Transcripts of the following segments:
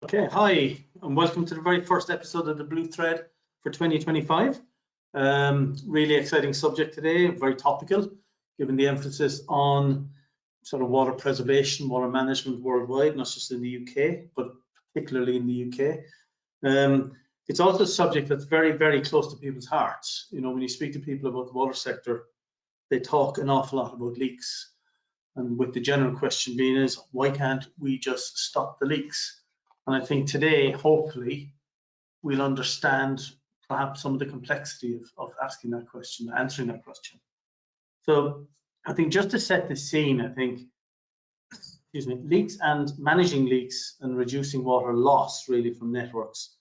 Okay, hi, and welcome to the very first episode of the Blue Thread for 2025. Really exciting subject today, very topical, given the emphasis on sort of water preservation, water management worldwide, not just in the UK, but particularly in the UK. It's also a subject that's very, very close to people's hearts. You know, when you speak to people about the water sector, they talk an awful lot about leaks. And with the general question being is, why can't we just stop the leaks? And I think today, hopefully, we'll understand perhaps some of the complexity of asking that question, answering that question. So I think just to set the scene, I think, leaks and managing leaks and reducing water loss really from networks,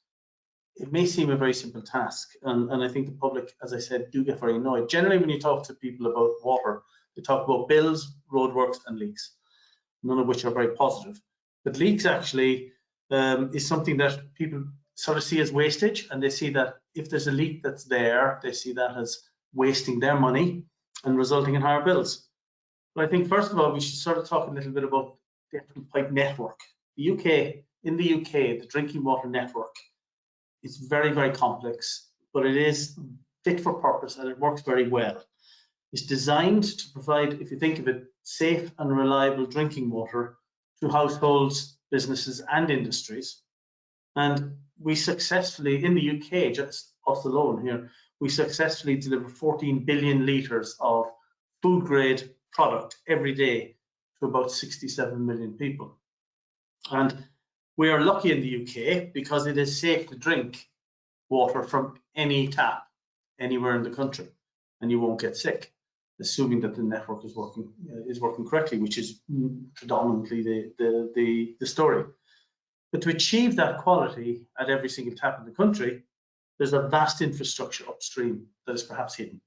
it may seem a very simple task. And I think the public, as I said, do get very annoyed. Generally, when you talk to people about water, they talk about bills, roadworks, and leaks, none of which are very positive. But leaks actually is something that people sort of see as wastage, and they see that if there's a leak that's there, they see that as wasting their money and resulting in higher bills. But I think first of all, we should sort of talk a little bit about the actual pipe network. In the UK, the drinking water network is very, very complex, but it is fit for purpose and it works very well. It's designed to provide, if you think of it, safe and reliable drinking water to households, businesses and industries. And we successfully, in the UK, just us alone here, we successfully deliver 14 billion litres of food grade product every day to about 67 million people. And we are lucky in the UK because it is safe to drink water from any tap anywhere in the country, and you won't get sick, assuming that the network is working correctly, which is predominantly the story. But to achieve that quality at every single tap in the country, there's a vast infrastructure upstream that is perhaps hidden.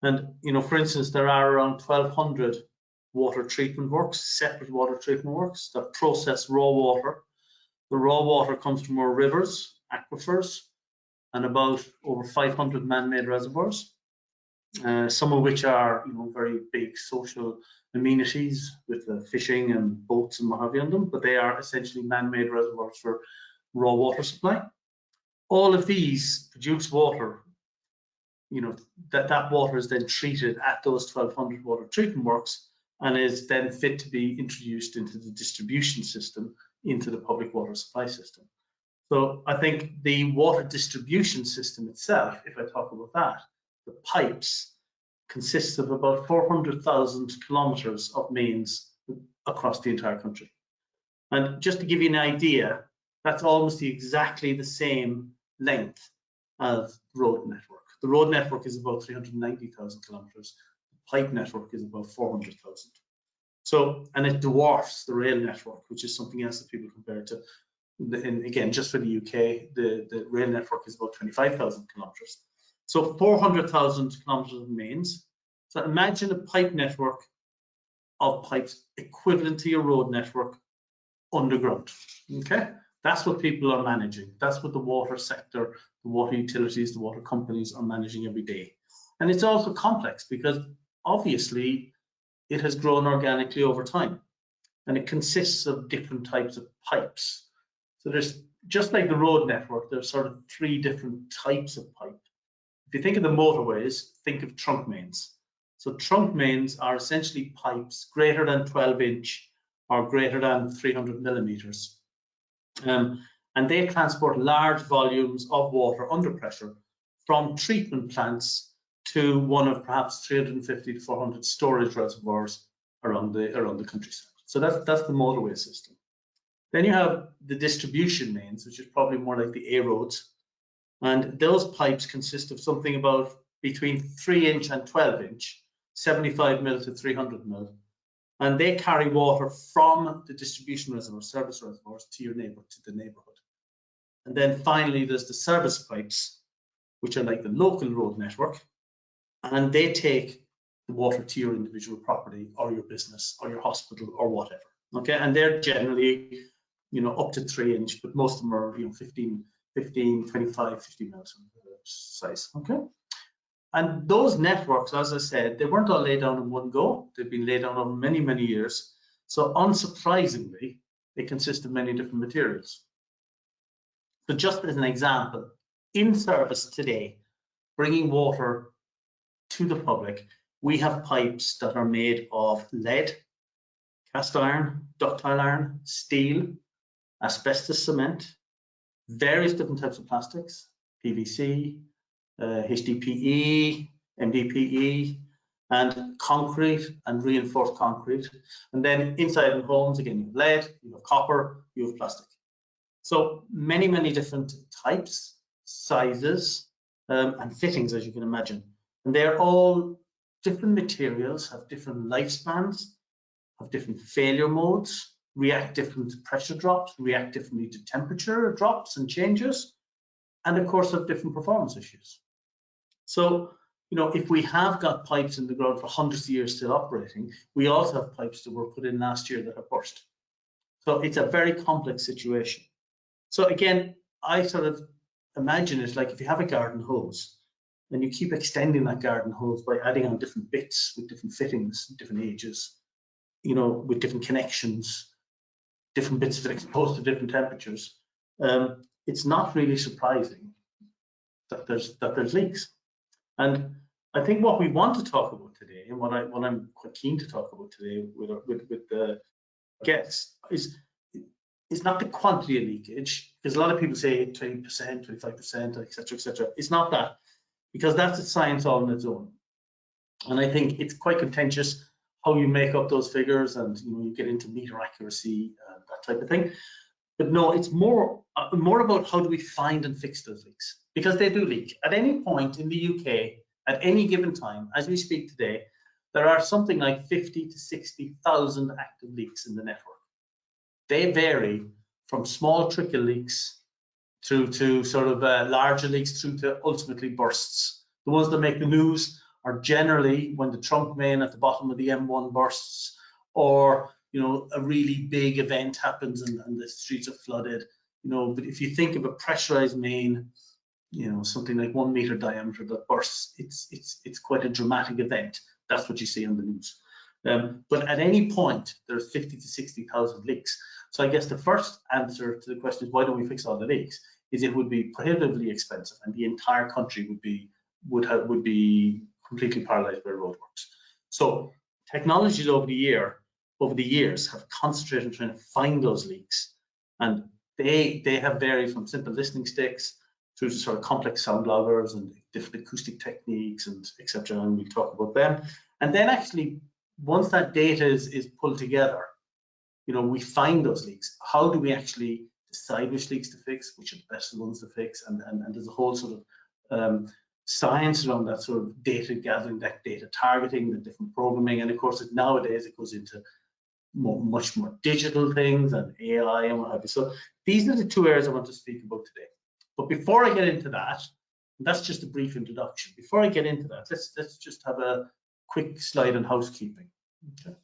And you know, for instance, there are around 1,200 water treatment works, separate water treatment works that process raw water. The raw water comes from our rivers, aquifers, and about over 500 man-made reservoirs. Some of which are, you know, very big social amenities with fishing and boats and what have you on them, but they are essentially man-made reservoirs for raw water supply. All of these produce water, you know, that water is then treated at those 1,200 water treatment works and is then fit to be introduced into the distribution system, into the public water supply system. So I think the water distribution system itself, if I talk about that, the pipes consists of about 400,000 kilometers of mains across the entire country. And just to give you an idea, that's almost exactly the same length as the road network. The road network is about 390,000 kilometers. The pipe network is about 400,000. So, and it dwarfs the rail network, which is something else that people compare it to. And again, just for the UK, the rail network is about 25,000 kilometers. So 400,000 kilometers of mains. So imagine a pipe network of pipes equivalent to your road network underground. Okay, that's what people are managing. That's what the water sector, the water utilities, the water companies are managing every day. And it's also complex because obviously it has grown organically over time, and it consists of different types of pipes. So there's, just like the road network, there's sort of 3 different types of pipe. If you think of the motorways, think of trunk mains. So trunk mains are essentially pipes greater than 12-inch or greater than 300 millimeters. And they transport large volumes of water under pressure from treatment plants to one of perhaps 350 to 400 storage reservoirs around the countryside. So that's the motorway system. Then you have the distribution mains, which is probably more like the A roads. And those pipes consist of something about between 3-inch and 12-inch, 75 mil to 300 mil. And they carry water from the distribution reservoir, service reservoirs, to your neighbor, to the neighborhood. And then finally, there's the service pipes, which are like the local road network. And they take the water to your individual property or your business or your hospital or whatever. Okay, and they're generally, you know, up to 3-inch, but most of them are, you know, 15, 25, 50 mils size. Okay, and those networks, as I said, they weren't all laid down in one go. They've been laid down over many, many years. So unsurprisingly, they consist of many different materials. So just as an example, in service today, bringing water to the public, we have pipes that are made of lead, cast iron, ductile iron, steel, asbestos cement, various different types of plastics, PVC, HDPE, MDPE, and concrete and reinforced concrete. And then inside in homes, again, you have lead, you have copper, you have plastic. So many, many different types, sizes, and fittings, as you can imagine. And they're all different materials, have different lifespans, have different failure modes, react different to pressure drops, react differently to temperature drops and changes, and of course have different performance issues. So, you know, if we have got pipes in the ground for hundreds of years still operating, we also have pipes that were put in last year that have burst. So it's a very complex situation. So again, I sort of imagine it like if you have a garden hose and you keep extending that garden hose by adding on different bits with different fittings, different ages, you know, with different connections, different bits of it exposed to different temperatures, it's not really surprising that there's leaks. And I think what we want to talk about today, and what I'm quite keen to talk about today with the guests, is not the quantity of leakage, because a lot of people say 20%, 25%, etc., etc. It's not that, because that's a science all on its own. And I think it's quite contentious how you make up those figures, and you know, you get into meter accuracy, that type of thing. But no, it's more about how do we find and fix those leaks, because they do leak. At any point in the UK, at any given time, as we speak today, there are something like 50 to 60,000 active leaks in the network. They vary from small trickle leaks through to sort of larger leaks through to ultimately bursts. The ones that make the news are generally when the trunk main at the bottom of the M1 bursts, or you know, a really big event happens and the streets are flooded. You know, but if you think of a pressurized main, you know, something like 1 meter diameter that bursts, it's quite a dramatic event. That's what you see on the news. But at any point, there's 50 to 60,000 leaks. So I guess the first answer to the question is, why don't we fix all the leaks? Is it would be prohibitively expensive, and the entire country would be completely paralyzed by roadworks. So technologies over the years have concentrated on trying to find those leaks, and they have varied from simple listening sticks through to sort of complex sound loggers and different acoustic techniques and etc. And we'll talk about them. And then actually, once that data is pulled together, you know, we find those leaks. How do we actually decide which leaks to fix, which are the best ones to fix? And there's a whole sort of science around that sort of data gathering, that data targeting, the different programming. And of course, nowadays it goes into much more digital things and AI and what have you. So these are the two areas I want to speak about today. But before I get into that, that's just a brief introduction. Before I get into that, let's just have a quick slide on housekeeping. Okay.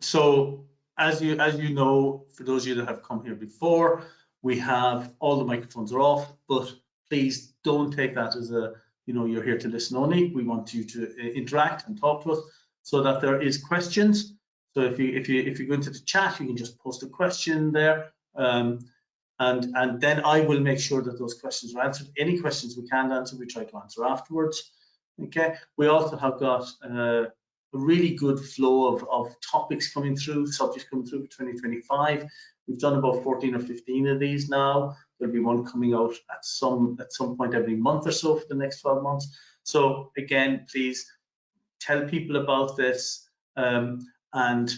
So as you know, for those of you that have come here before, we have all the microphones are off, but please don't take that as a, you know, you're here to listen only. We want you to interact and talk to us so that there is questions. So if you go into the chat, you can just post a question there, and then I will make sure that those questions are answered. Any questions we can't answer, we try to answer afterwards. Okay. We also have got a really good flow of topics coming through, subjects coming through for 2025. We've done about 14 or 15 of these now. There'll be one coming out at some point every month or so for the next 12 months. So again, please tell people about this, and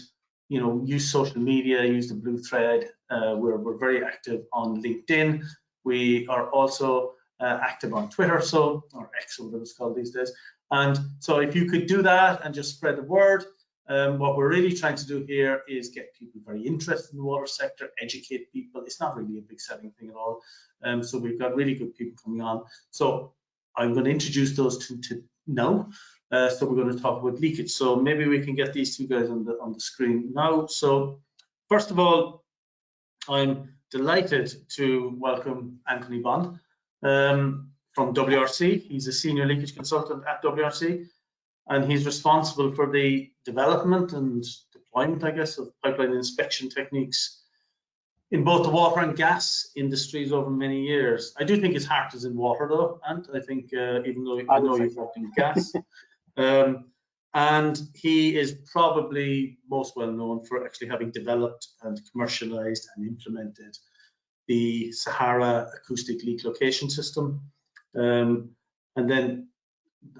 you know, use social media, use the blue thread. We're very active on LinkedIn. We are also active on Twitter, or X, or whatever it's called these days. And so if you could do that and just spread the word, what we're really trying to do here is get people very interested in the water sector, educate people. It's not really a big selling thing at all. So we've got really good people coming on. So I'm going to introduce those to now. So we're going to talk about leakage. So maybe we can get these two guys on the screen now. So first of all, I'm delighted to welcome Anthony Bond from WRC. He's a senior leakage consultant at WRC, and he's responsible for the development and deployment, I guess, of pipeline inspection techniques in both the water and gas industries over many years. I do think his heart is in water, though, and I think even though I know you've worked in gas, and he is probably most well known for actually having developed and commercialized and implemented the Sahara acoustic leak location system. And then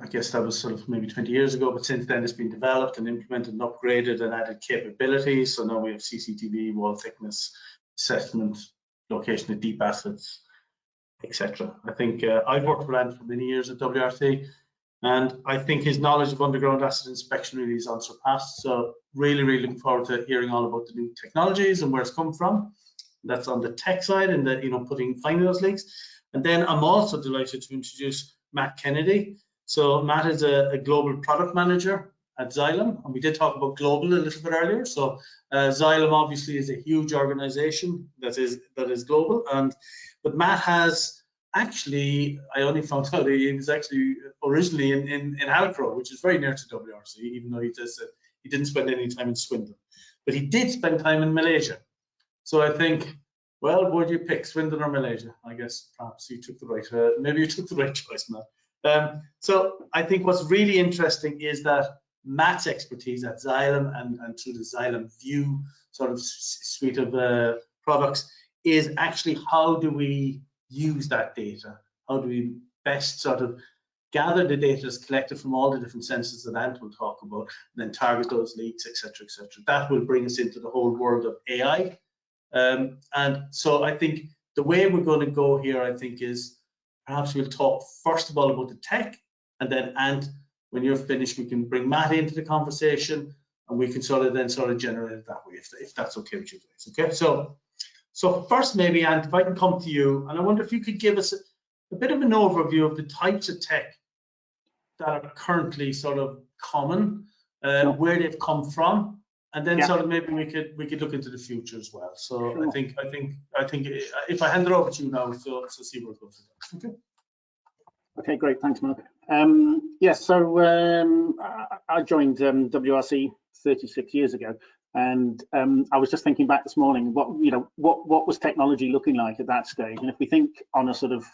I guess that was sort of maybe 20 years ago, but since then it's been developed and implemented and upgraded and added capabilities. So now we have CCTV, wall thickness, assessment, location of deep assets, etc. I think I've worked with Andy for many years at WRC, and I think his knowledge of underground asset inspection really is unsurpassed. So really, really looking forward to hearing all about the new technologies and where it's come from. That's on the tech side and the, finding those leaks. And then I'm also delighted to introduce Matt Kennedy. So Matt is a global product manager at Xylem, and we did talk about global a little bit earlier. So Xylem obviously is a huge organization that is global, but Matt has actually, I only found out he was actually originally in Halcro, which is very near to WRC, even though he just said he didn't spend any time in Swindon, but he did spend time in Malaysia. So I think, well, would you pick Swindon or Malaysia? I guess perhaps you took the right, maybe you took the right choice, Matt. So I think what's really interesting is that Matt's expertise at Xylem and through the Xylem View sort of suite of products is actually how do we use that data? How do we best sort of gather the data that's collected from all the different sensors that Ant will talk about, and then target those leaks, etc., etc. That will bring us into the whole world of AI. And so I think the way we're going to go here, I think, is perhaps we'll talk first of all about the tech, and then Ant, when you're finished, we can bring Matt into the conversation, and we can sort of generate it that way, if that's okay with you guys. Okay, so first, maybe Ant, if I can come to you, and I wonder if you could give us a bit of an overview of the types of tech that are currently sort of common, where they've come from, and then sort of maybe we could look into the future as well. So sure. I think if I hand it over to you now, so see where it goes. Okay. Okay, great. Thanks, Mark. So I joined WRC 36 years ago, and I was just thinking back this morning. What was technology looking like at that stage? And if we think on a sort of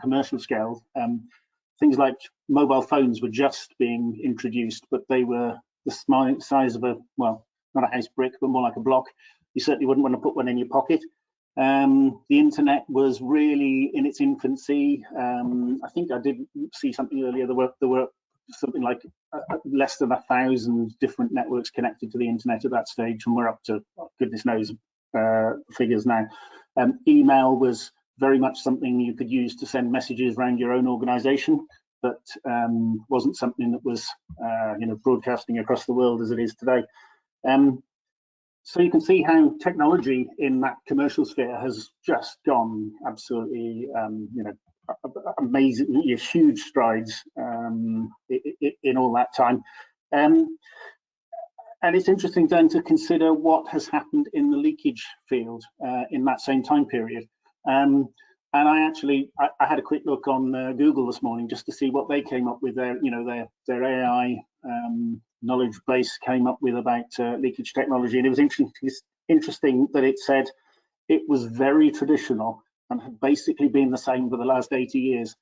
commercial scale, things like mobile phones were just being introduced, but they were the size of not a house brick, but more like a block. You certainly wouldn't want to put one in your pocket. The internet was really in its infancy. I think I did see something earlier. There were something like less than 1,000 different networks connected to the internet at that stage, and we're up to goodness knows figures now. Email was very much something you could use to send messages around your own organization, but wasn't something that was broadcasting across the world as it is today. So you can see how technology in that commercial sphere has just gone absolutely, amazing, huge strides in all that time. And it's interesting then to consider what has happened in the leakage field in that same time period. And I had a quick look on Google this morning just to see what they came up with. Their AI knowledge base came up with about leakage technology, and it was interesting that it said it was very traditional and had basically been the same for the last 80 years,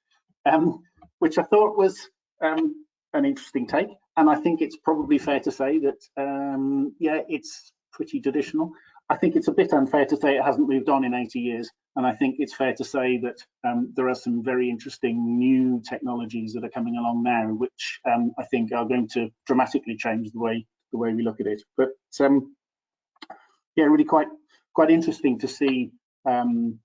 which I thought was an interesting take. And I think it's probably fair to say that, it's pretty traditional. I think it's a bit unfair to say it hasn't moved on in 80 years. And I think it's fair to say that there are some very interesting new technologies that are coming along now, which I think are going to dramatically change the way we look at it. But really quite interesting to see that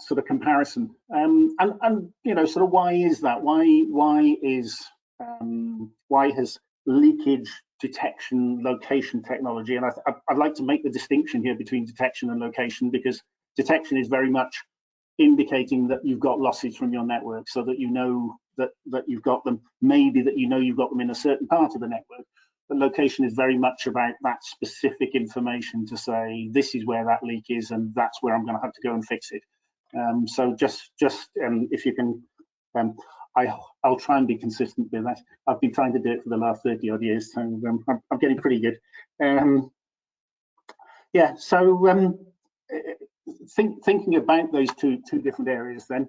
sort of comparison. And sort of why is that? Why has leakage detection location technology, and I'd like to make the distinction here between detection and location, because detection is very much indicating that you've got losses from your network, so that you know that you've got them, maybe that you've got them in a certain part of the network. But location is very much about that specific information to say this is where that leak is, and that's where I'm going to have to go and fix it. So just if you can, I'll try and be consistent with that. I've been trying to do it for the last 30 odd years, so I'm getting pretty good. Yeah, so thinking about those two different areas then,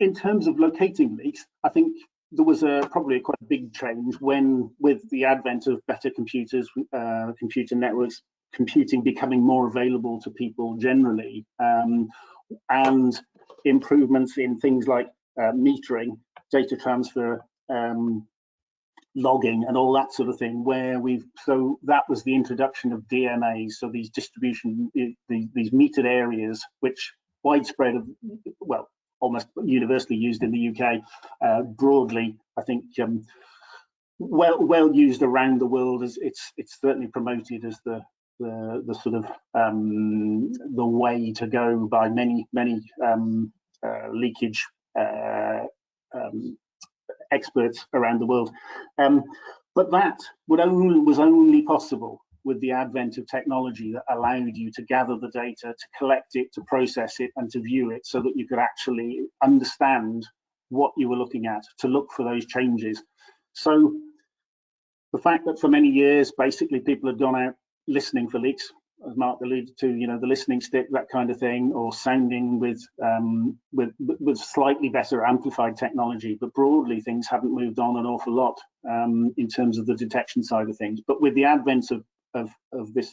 in terms of locating leaks, I think there was probably quite a big change when, with the advent of better computers, computer networks, computing becoming more available to people generally, and improvements in things like metering, data transfer, logging, and all that sort of thing, where so that was the introduction of DMAs, so these distribution, these metered areas, which widespread of, well, almost universally used in the UK, broadly, I think, well used around the world. As it's certainly promoted as the sort of the way to go by many leakage experts around the world. But that was only possible with the advent of technology that allowed you to gather the data, to collect it, to process it, and to view it, so that you could actually understand what you were looking at, to look for those changes. So the fact that for many years, basically, people had gone out listening for leaks, as Mark alluded to, you know, the listening stick, that kind of thing, or sounding with slightly better amplified technology. But broadly, things haven't moved on an awful lot in terms of the detection side of things. But with the advent of this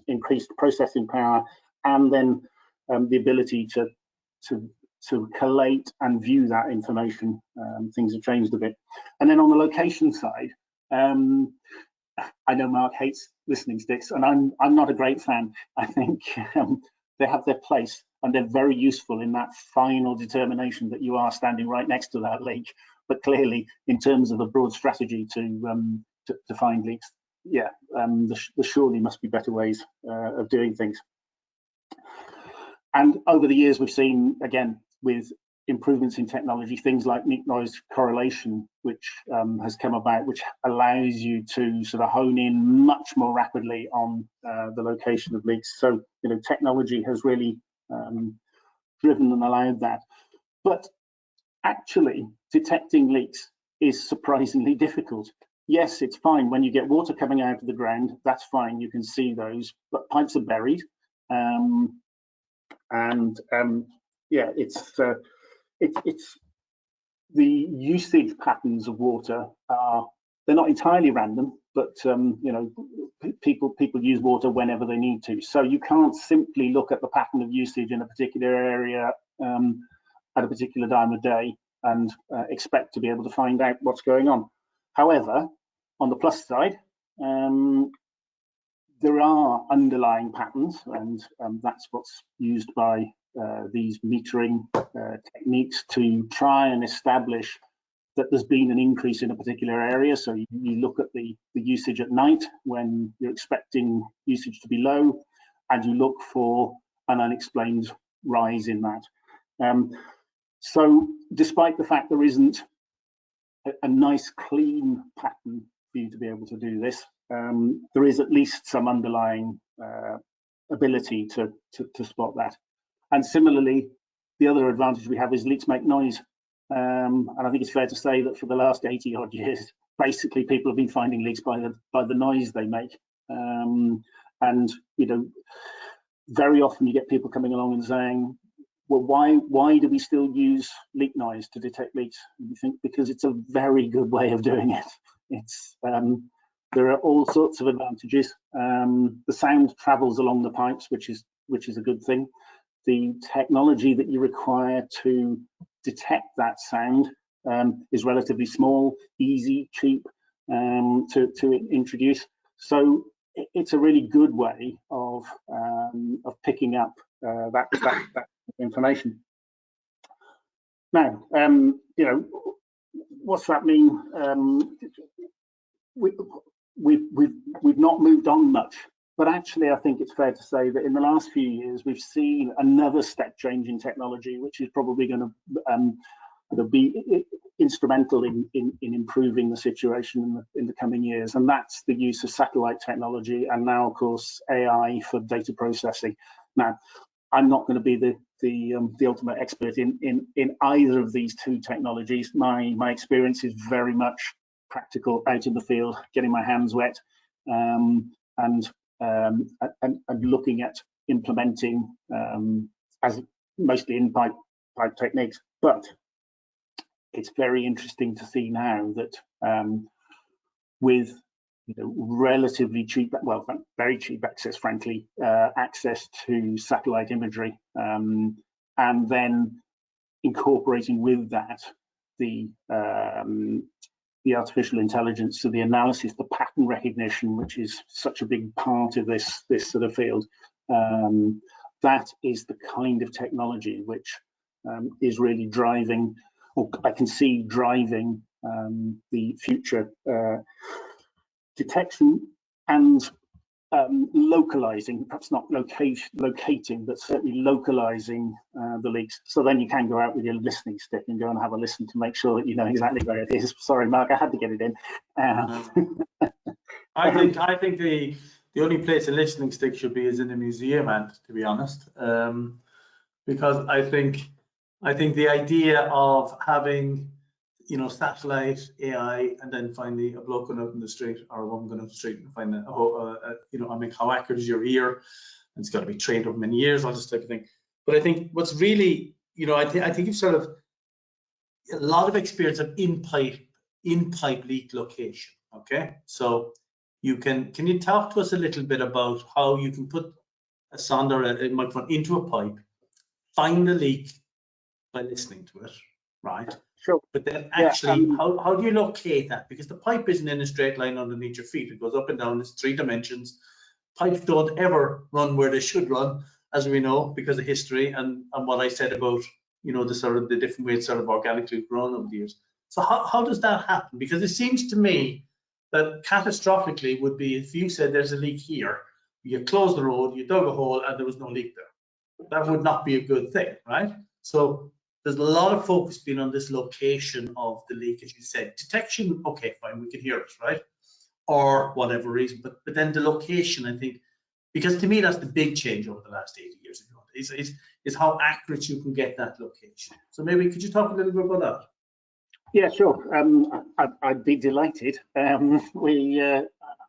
increased processing power, and then the ability to collate and view that information, things have changed a bit. And then on the location side, I know Mark hates listening sticks, and I'm not a great fan. I think they have their place, and they're very useful in that final determination that you are standing right next to that leak. But clearly, in terms of a broad strategy to find leaks, yeah, there surely must be better ways of doing things. And over the years, we've seen, again, with improvements in technology, things like leak noise correlation, which has come about, which allows you to sort of hone in much more rapidly on the location of leaks. So, you know, technology has really driven and allowed that. But actually, detecting leaks is surprisingly difficult. Yes, it's fine when you get water coming out of the ground, that's fine, you can see those, but pipes are buried. Yeah, it's the usage patterns of water they're not entirely random, but you know, people use water whenever they need to. So you can't simply look at the pattern of usage in a particular area at a particular time of day and expect to be able to find out what's going on. However, on the plus side, there are underlying patterns, and that's what's used by these metering techniques to try and establish that there's been an increase in a particular area. So you look at the usage at night when you're expecting usage to be low, and you look for an unexplained rise in that. So despite the fact there isn't a nice clean pattern for you to be able to do this, there is at least some underlying ability to spot that. And similarly, the other advantage we have is leaks make noise. And I think it's fair to say that for the last 80 odd years, basically people have been finding leaks by the noise they make. And you know, very often you get people coming along and saying, well, why do we still use leak noise to detect leaks? And we think because it's a very good way of doing it. It's there are all sorts of advantages. The sound travels along the pipes, which is a good thing. The technology that you require to detect that sound is relatively small, easy, cheap to introduce. So it's a really good way of picking up that information. Now, you know, what's that mean? We've not moved on much, but actually I think it's fair to say that in the last few years we've seen another step change in technology, which is probably going to be instrumental in improving the situation in the coming years, and that's the use of satellite technology, and now of course AI for data processing. Now, I'm not going to be the ultimate expert in either of these two technologies. My experience is very much practical, out in the field, getting my hands wet, and and looking at implementing as mostly in pipe techniques. But it's very interesting to see now that with relatively cheap, well, very cheap access, frankly, access to satellite imagery, and then incorporating with that the artificial intelligence, so the analysis, the pattern recognition, which is such a big part of this sort of field. That is the kind of technology which is really driving, or I can see driving, the future detection and localizing, perhaps not locating, but certainly localizing the leaks. So then you can go out with your listening stick and go and have a listen to make sure that you know exactly where it is. Sorry, Mark, I had to get it in. I think the only place a listening stick should be is in a museum, and to be honest, because I think the idea of having satellite AI, and then finally a bloke going out in the street or a woman going out the street and find I mean, how accurate is your ear? And it's got to be trained over many years, all this type of thing. But I think what's really, I think you've sort of a lot of experience of in pipe leak location. Okay, so can you talk to us a little bit about how you can put a sound or a microphone into a pipe, find the leak by listening to it, right? Sure. But then actually, how do you locate that? Because the pipe isn't in a straight line underneath your feet. It goes up and down. It's 3 dimensions. Pipes don't ever run where they should run, as we know, because of history and what I said about, the different ways sort of organically grown over the years. So how does that happen? Because it seems to me that catastrophically would be if you said there's a leak here, you closed the road, you dug a hole, and there was no leak there. That would not be a good thing, right? So there's a lot of focus being on this location of the leak, as you said. Detection, okay, fine, we can hear it, right? Or whatever reason, but then the location, I think, because to me that's the big change over the last 80 years, if you want, is how accurate you can get that location. So maybe could you talk a little bit about that? Yeah, sure. I'd be delighted.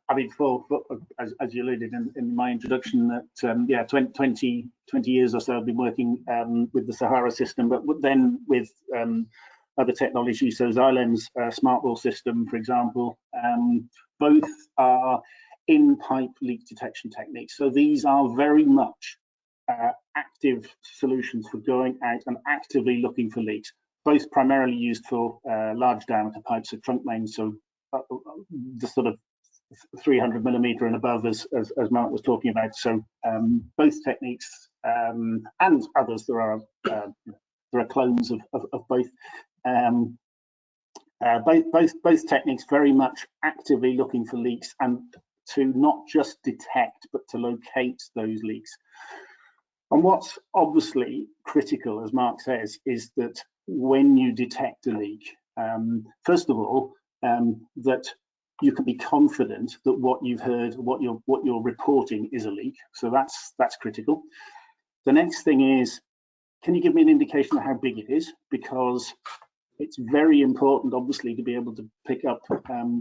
I mean, as you alluded in my introduction, that 20 years or so I've been working with the Sahara system, but then with other technologies, so Xylem's SmartWall system, for example, both are in-pipe leak detection techniques. So these are very much active solutions for going out and actively looking for leaks, both primarily used for large diameter pipes, so trunk mains, so the sort of 300 millimeter and above, as Mark was talking about. So both techniques and others, there are clones of both. Both techniques very much actively looking for leaks, and to not just detect but to locate those leaks. And what's obviously critical, as Mark says, is that when you detect a leak, first of all, that you can be confident that what you've heard, what you're reporting is a leak. So that's critical. The next thing is, can you give me an indication of how big it is? Because it's very important, obviously, to be able to pick up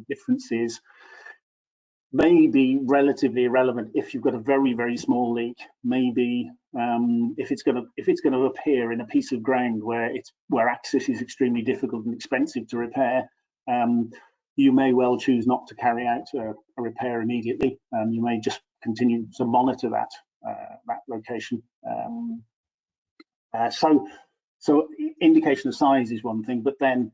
differences. May be relatively irrelevant if you've got a very, very small leak. Maybe if it's going to appear in a piece of ground where access is extremely difficult and expensive to repair, you may well choose not to carry out a repair immediately. You may just continue to monitor that location. So indication of size is one thing, but then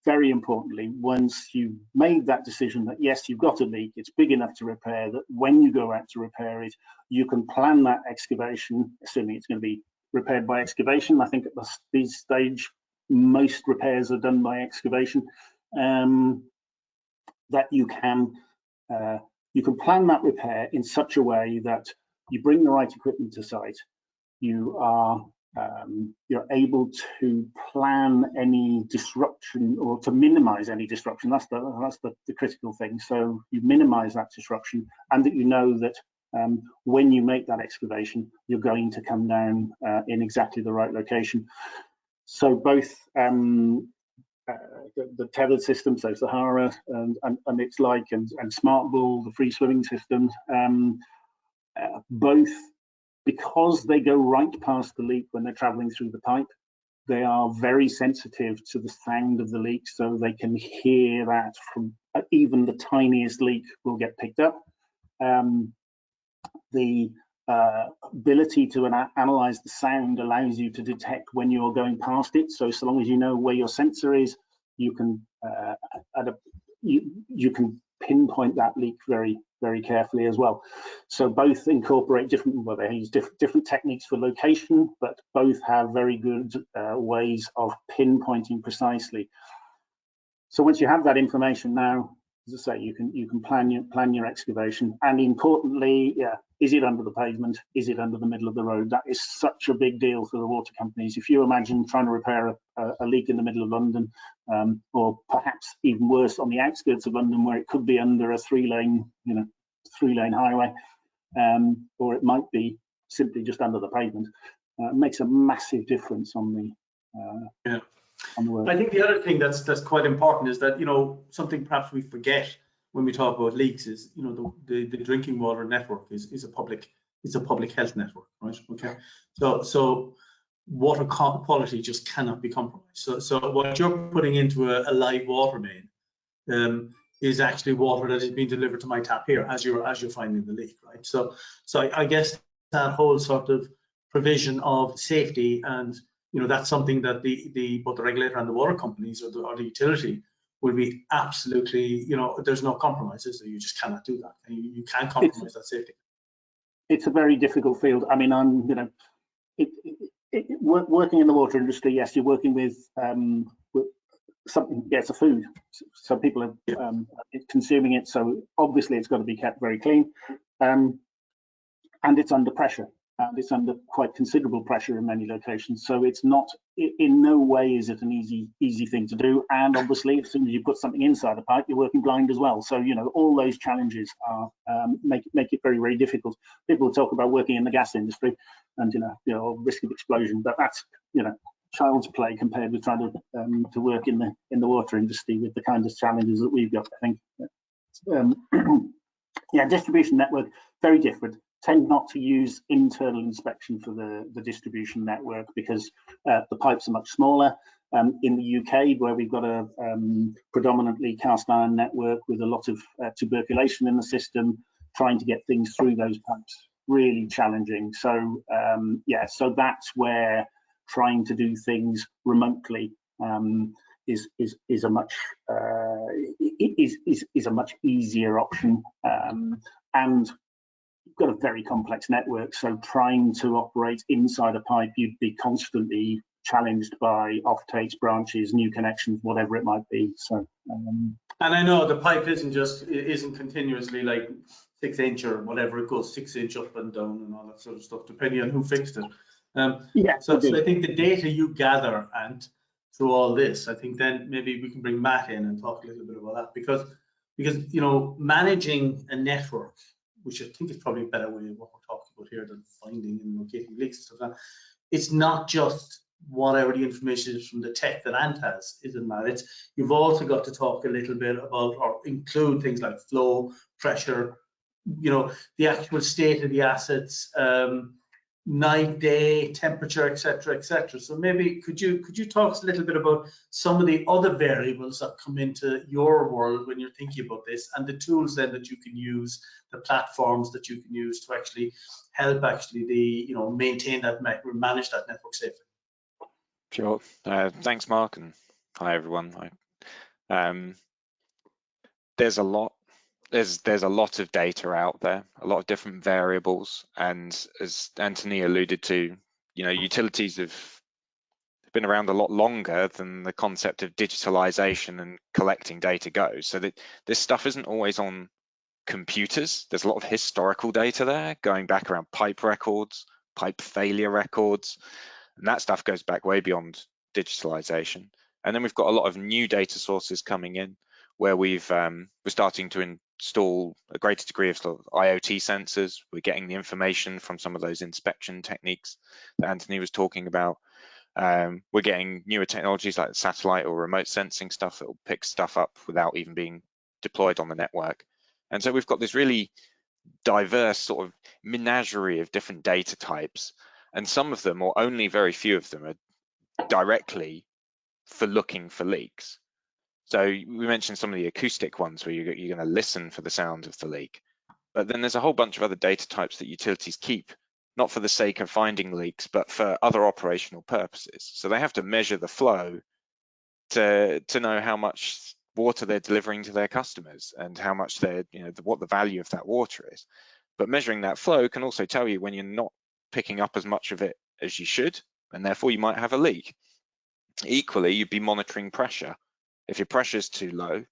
very importantly, once you've made that decision that yes, you've got a leak, it's big enough to repair, that when you go out to repair it, you can plan that excavation, assuming it's going to be repaired by excavation. I think at this stage, most repairs are done by excavation. That you can plan that repair in such a way that you bring the right equipment to site. You're able to plan any disruption or to minimize any disruption. That's the critical thing. So you minimize that disruption, and that you know that when you make that excavation, you're going to come down in exactly the right location. So both the tethered system, so Sahara and its like, and Smart Bull, the free swimming systems, both, because they go right past the leak when they're traveling through the pipe, they are very sensitive to the sound of the leak, so they can hear that from even the tiniest leak will get picked up. The ability to analyze the sound allows you to detect when you're going past it. So long as you know where your sensor is, you can you can pinpoint that leak very, very carefully as well. So both incorporate different, well, they use different techniques for location, but both have very good ways of pinpointing precisely. So once you have that information now, as I say, you can plan your excavation, and importantly, yeah, is it under the pavement? Is it under the middle of the road? That is such a big deal for the water companies. If you imagine trying to repair a leak in the middle of London, or perhaps even worse on the outskirts of London, where it could be under a three-lane highway, or it might be simply just under the pavement, makes a massive difference on the on the work. I think the other thing that's quite important is that, you know, something perhaps we forget when we talk about leaks is, you know, the drinking water network is a public health network, right? Okay, so water quality just cannot be compromised. So what you're putting into a live water main is actually water that is being delivered to my tap here as you're finding the leak, right? So I guess that whole sort of provision of safety, and you know, that's something that both the regulator and the water companies or the utility will be absolutely, you know, there's no compromises. You just cannot do that. You can't compromise that safety. It's a very difficult field. I mean, I'm, you know, working in the water industry, yes, you're working with something, yeah, it's a food. So people are consuming it. So obviously it's got to be kept very clean. And it's under pressure. And it's under quite considerable pressure in many locations. So it's not, in no way is it an easy thing to do. And obviously, as soon as you put something inside a pipe, you're working blind as well. So, you know, all those challenges are make it very, very difficult. People talk about working in the gas industry and, you know, risk of explosion, but that's, you know, child's play compared with trying to work in the water industry with the kind of challenges that we've got, I think. Yeah, distribution network, very different. Tend not to use internal inspection for the distribution network because the pipes are much smaller. In the UK, where we've got a predominantly cast iron network with a lot of tuberculation in the system, trying to get things through those pipes, really challenging. So yeah, so that's where trying to do things remotely is a much is a much easier option, and you've got a very complex network, so trying to operate inside a pipe, you'd be constantly challenged by offtakes, branches, new connections, whatever it might be. So and I know the pipe isn't continuously like 6-inch or whatever, it goes 6-inch up and down and all that sort of stuff, depending on who fixed it. Yeah, so I think the data you gather and through all this, I think then maybe we can bring Matt in and talk a little bit about that, because you know, managing a network, which I think is probably a better way of what we're talking about here than finding and locating leaks and stuff like that. It's not just whatever the information is from the tech that Ant has, isn't that? You've also got to talk a little bit about or include things like flow, pressure, you know, the actual state of the assets, night, day, temperature, etc., etc. So maybe could you talk a little bit about some of the other variables that come into your world when you're thinking about this, and the tools then that you can use, the platforms that you can use to actually help maintain that, manage that network safely. Sure. Thanks, Mark, and hi everyone. There's a lot of data out there, a lot of different variables, and as Anthony alluded to, you know, utilities have been around a lot longer than the concept of digitalization and collecting data goes. So that this stuff isn't always on computers. There's a lot of historical data there going back around pipe records, pipe failure records, and that stuff goes back way beyond digitalization. And then we've got a lot of new data sources coming in where we're starting to install a greater degree of sort of IoT sensors. We're getting the information from some of those inspection techniques that Anthony was talking about. We're getting newer technologies like satellite or remote sensing stuff that will pick stuff up without even being deployed on the network. And so we've got this really diverse sort of menagerie of different data types, and some of them, or only very few of them, are directly for looking for leaks. So we mentioned some of the acoustic ones where you're going to listen for the sound of the leak, but then there's a whole bunch of other data types that utilities keep, not for the sake of finding leaks, but for other operational purposes. So they have to measure the flow to know how much water they're delivering to their customers and how much they're, what the value of that water is. But measuring that flow can also tell you when you're not picking up as much of it as you should, and therefore you might have a leak. Equally, you'd be monitoring pressure. If your pressure is too low,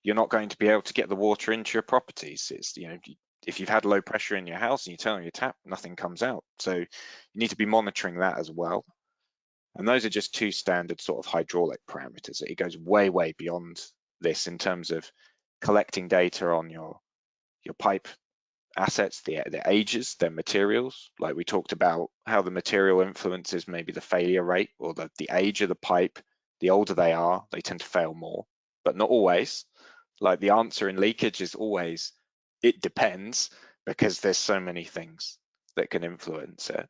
you're not going to be able to get the water into your properties. It's, if you've had low pressure in your house and you turn on your tap, nothing comes out. So you need to be monitoring that as well. And those are just two standard sort of hydraulic parameters. It goes way, way beyond this in terms of collecting data on your pipe assets, the ages, their materials. Like we talked about how the material influences maybe the failure rate or the age of the pipe. The older they are, they tend to fail more, but not always. Like the answer in leakage is always, it depends, because there's so many things that can influence it.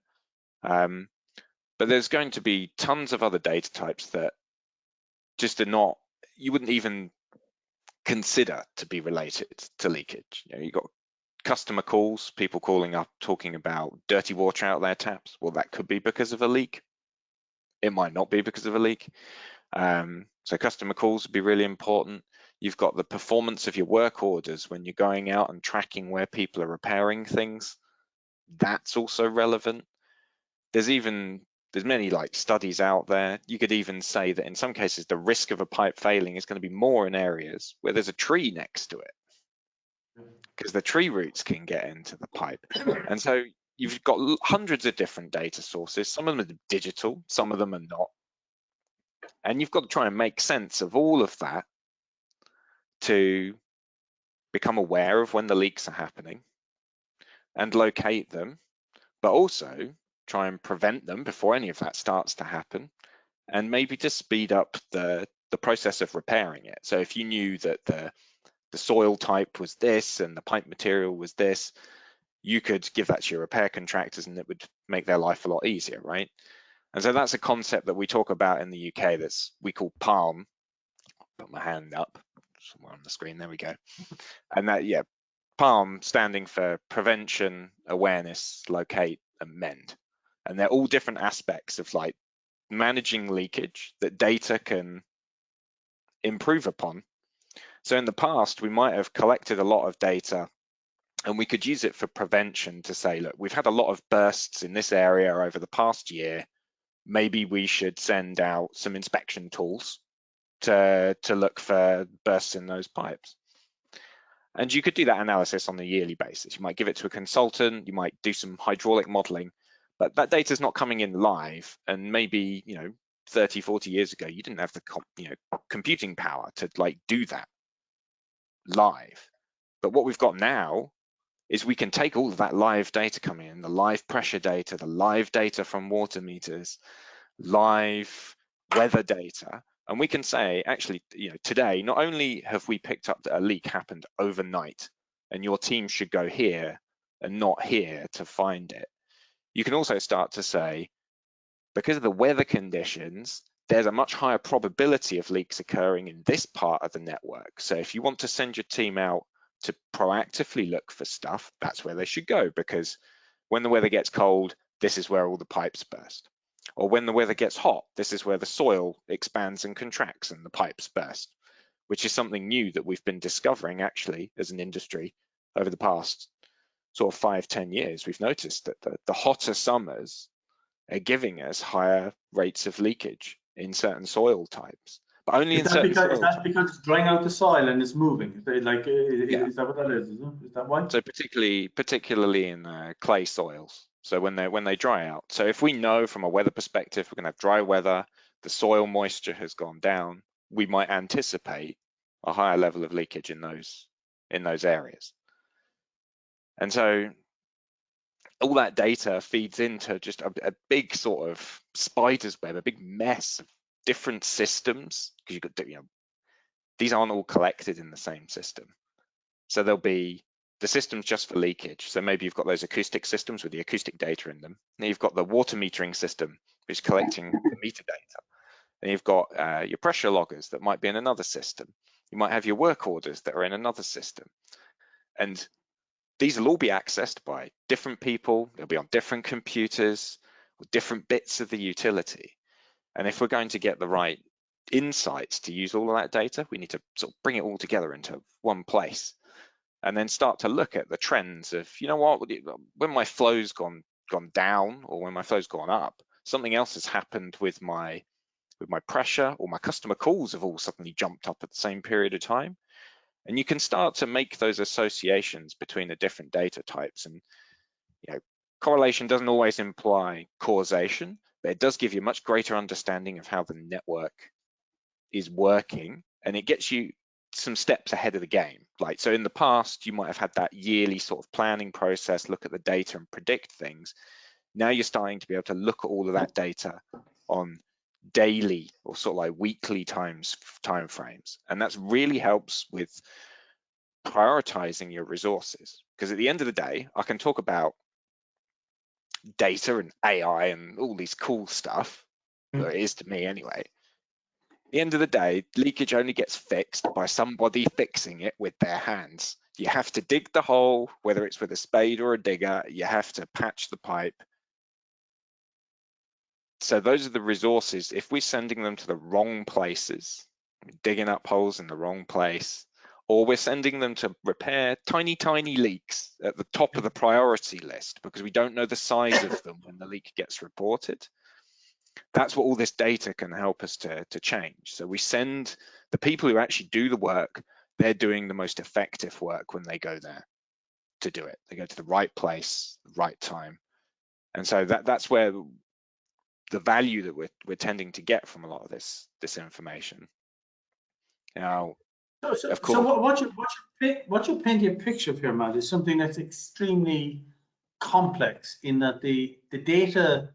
But there's going to be tons of other data types that just are not, you wouldn't even consider to be related to leakage. You've got customer calls, people calling up talking about dirty water out their taps. Well, that could be because of a leak. It might not be because of a leak. So customer calls would be really important. You've got the performance of your work orders when you're going out and tracking where people are repairing things. That's also relevant. There's many like studies out there. You could even say that in some cases the risk of a pipe failing is going to be more in areas where there's a tree next to it, because the tree roots can get into the pipe. And so you've got hundreds of different data sources. Some of them are digital, some of them are not. And you've got to try and make sense of all of that to become aware of when the leaks are happening and locate them, but also try and prevent them before any of that starts to happen, and maybe just speed up the process of repairing it. So if you knew that the soil type was this and the pipe material was this, you could give that to your repair contractors and it would make their life a lot easier, right? And so that's a concept that we talk about in the UK we call PALM. Put my hand up somewhere on the screen, there we go. And that, PALM standing for prevention, awareness, locate, and mend. And they're all different aspects of like managing leakage that data can improve upon. So in the past, we might have collected a lot of data and we could use it for prevention to say, look, we've had a lot of bursts in this area over the past year. Maybe we should send out some inspection tools to look for bursts in those pipes. And you could do that analysis on a yearly basis. You might give it to a consultant, you might do some hydraulic modeling, but that data is not coming in live. And maybe, 30, 40 years ago, you didn't have the computing power to like do that live. But what we've got now is we can take all of that live data coming in, the live pressure data, the live data from water meters, live weather data, and we can say, actually, today, not only have we picked up that a leak happened overnight and your team should go here and not here to find it, you can also start to say, because of the weather conditions, there's a much higher probability of leaks occurring in this part of the network. So if you want to send your team out to proactively look for stuff, that's where they should go, because when the weather gets cold, this is where all the pipes burst. Or when the weather gets hot, this is where the soil expands and contracts and the pipes burst, which is something new that we've been discovering actually as an industry over the past sort of 5-10 years. We've noticed that the hotter summers are giving us higher rates of leakage in certain soil types, but only in certain soil types. Is that because it's drying out the soil and it's moving? Is that what that is? Is that why? So particularly in clay soils. So when they dry out. So if we know from a weather perspective we're going to have dry weather, the soil moisture has gone down, we might anticipate a higher level of leakage in those areas. And so all that data feeds into just a big sort of spider's web, a big mess of different systems, because you've got, these aren't all collected in the same system. So there'll be the systems just for leakage. So maybe you've got those acoustic systems with the acoustic data in them. Then you've got the water metering system, which is collecting the meter data. Then you've got your pressure loggers that might be in another system. You might have your work orders that are in another system. And these will all be accessed by different people. They'll be on different computers with different bits of the utility. And if we're going to get the right insights to use all of that data, we need to sort of bring it all together into one place, and then start to look at the trends of, when my flow's gone down or when my flow's gone up, something else has happened with my pressure, or my customer calls have all suddenly jumped up at the same period of time. And you can start to make those associations between the different data types. And correlation doesn't always imply causation, but it does give you a much greater understanding of how the network is working, and it gets you some steps ahead of the game. Like, so in the past, you might have had that yearly sort of planning process, look at the data and predict things. Now you're starting to be able to look at all of that data on daily or sort of like weekly time frames, and that's really helps with prioritizing your resources. Because at the end of the day, I can talk about data and AI and all these cool stuff, or it is to me anyway. At the end of the day, leakage only gets fixed by somebody fixing it with their hands. You have to dig the hole, whether it's with a spade or a digger, you have to patch the pipe. So those are the resources. If we're sending them to the wrong places, digging up holes in the wrong place, or we're sending them to repair tiny, tiny leaks at the top of the priority list because we don't know the size of them when the leak gets reported, that's what all this data can help us to change. So we send the people who actually do the work, they're doing the most effective work when they go there to do it. They go to the right place, the right time. And so that's where the value that we're tending to get from a lot of this information. Now, of course, what you're painting a picture of here, Matt, is something that's extremely complex in that the data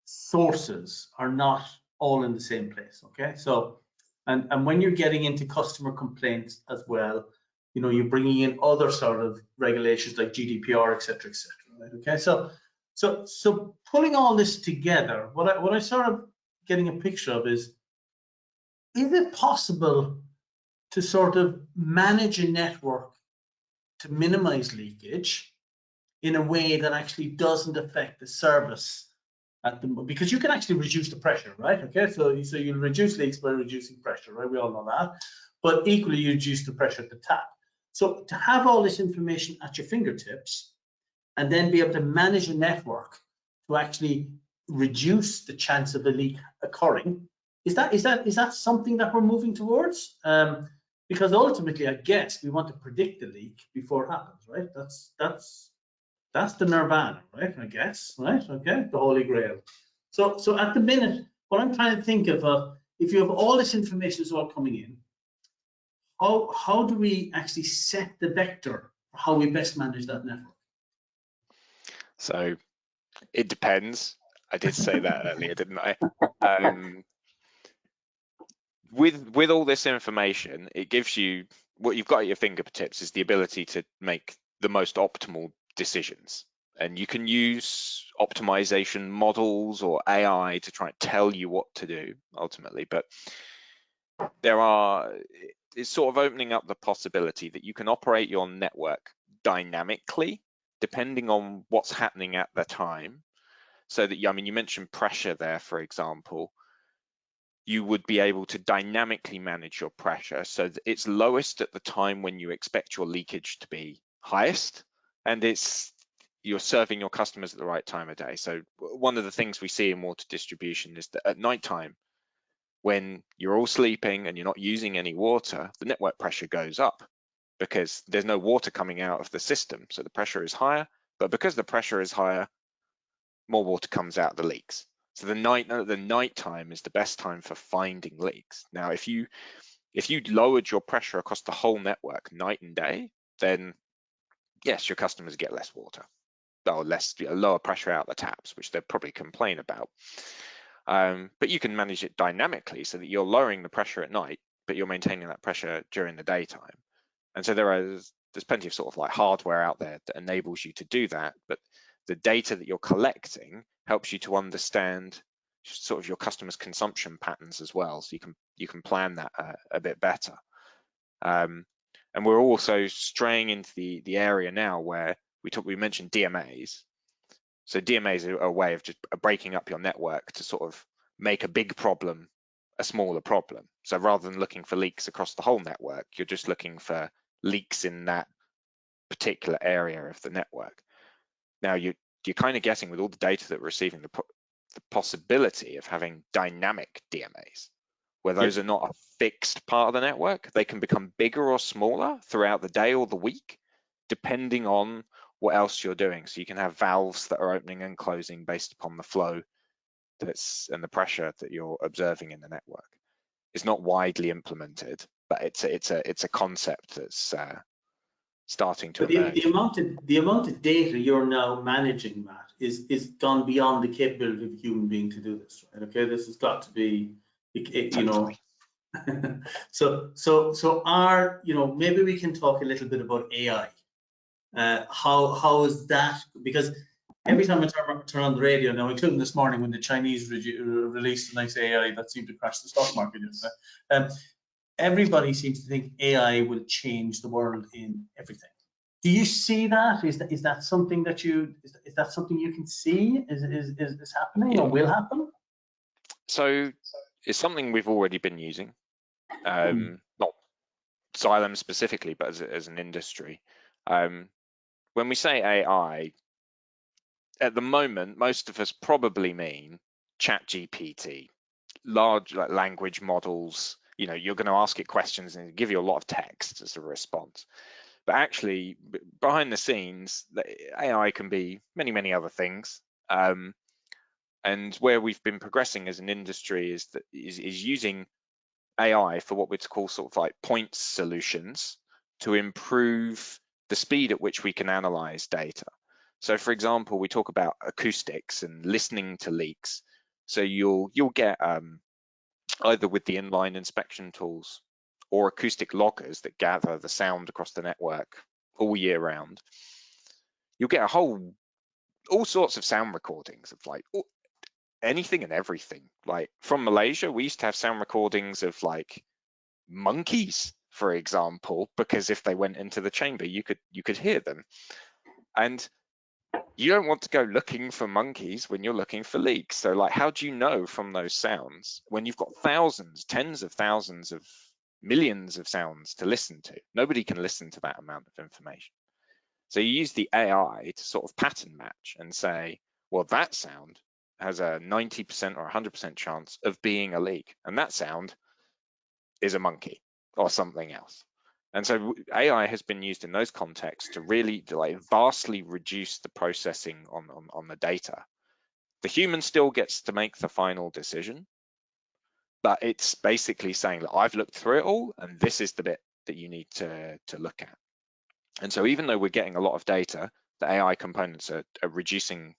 sources are not all in the same place. Okay, so and when you're getting into customer complaints as well, you're bringing in other sort of regulations like GDPR, et cetera, right? Okay, so pulling all this together, what I sort of getting a picture of is it possible to sort of manage a network to minimize leakage in a way that actually doesn't affect the service because you can actually reduce the pressure, right? Okay, so you'll reduce leaks by reducing pressure, right? We all know that. But equally, you reduce the pressure at the tap. So to have all this information at your fingertips and then be able to manage a network to actually reduce the chance of a leak occurring, is that something that we're moving towards? Because ultimately, I guess we want to predict the leak before it happens, right? That's the nirvana, right? I guess, right? Okay, the holy grail. So at the minute, what I'm trying to think of, if you have all this information is all coming in, how do we actually set the vector for how we best manage that network? So it depends. I did say that earlier, didn't I? With all this information, it gives you what you've got at your fingertips is the ability to make the most optimal decisions. And you can use optimization models or AI to try and tell you what to do ultimately. But it's sort of opening up the possibility that you can operate your network dynamically depending on what's happening at the time. So that, you mentioned pressure there, for example. You would be able to dynamically manage your pressure so that it's lowest at the time when you expect your leakage to be highest, and you're serving your customers at the right time of day. So one of the things we see in water distribution is that at nighttime, when you're all sleeping and you're not using any water, the network pressure goes up because there's no water coming out of the system. So the pressure is higher, but because the pressure is higher, more water comes out of the leaks. So the nighttime is the best time for finding leaks. Now, if you lowered your pressure across the whole network night and day, then yes, your customers get less water. or less lower pressure out the taps, which they'll probably complain about. But you can manage it dynamically so that you're lowering the pressure at night, but you're maintaining that pressure during the daytime. And so there's plenty of sort of like hardware out there that enables you to do that, but the data that you're collecting helps you to understand sort of your customers' consumption patterns as well, so you can plan that a bit better. And we're also straying into the area now where we mentioned DMAs. So DMAs are a way of just breaking up your network to sort of make a big problem a smaller problem. So rather than looking for leaks across the whole network, you're just looking for leaks in that particular area of the network. Now you're kind of getting, with all the data that we're receiving, the possibility of having dynamic DMAs, where those are not a fixed part of the network. They can become bigger or smaller throughout the day or the week, depending on what else you're doing. So you can have valves that are opening and closing based upon the flow and the pressure that you're observing in the network. It's not widely implemented, but it's a concept that's starting to emerge. The amount of data you're now managing, Matt, is gone beyond the capability of a human being to do this. Right? Okay, this has got to be, you know. so maybe we can talk a little bit about AI. How is that? Because every time I turn on the radio now, including this morning when the Chinese released a nice AI that seemed to crash the stock market yesterday, everybody seems to think AI will change the world in everything. Do you see that? Is that something that you can see is happening or will happen? So it's something we've already been using, not Xylem specifically, but as an industry. When we say AI, at the moment, most of us probably mean ChatGPT, large language models. You know, you're going to ask it questions and give you a lot of text as a response. But actually, behind the scenes, the AI can be many, many other things. And where we've been progressing as an industry is using AI for what we'd call sort of like point solutions to improve the speed at which we can analyze data. So for example, we talk about acoustics and listening to leaks. So you'll get either with the inline inspection tools or acoustic loggers that gather the sound across the network all year round. You'll get all sorts of sound recordings of like anything and everything. Like from Malaysia, we used to have sound recordings of like monkeys, for example, because if they went into the chamber, you could hear them. And you don't want to go looking for monkeys when you're looking for leaks. So like, how do you know from those sounds when you've got thousands, tens of thousands of millions of sounds to listen to? Nobody can listen to that amount of information. So you use the AI to sort of pattern match and say, well, that sound has a 90% or 100% chance of being a leak, and that sound is a monkey or something else. And so AI has been used in those contexts to really vastly reduce the processing on the data. The human still gets to make the final decision, but it's basically saying that I've looked through it all, and this is the bit that you need to look at. And so even though we're getting a lot of data, the AI components are reducing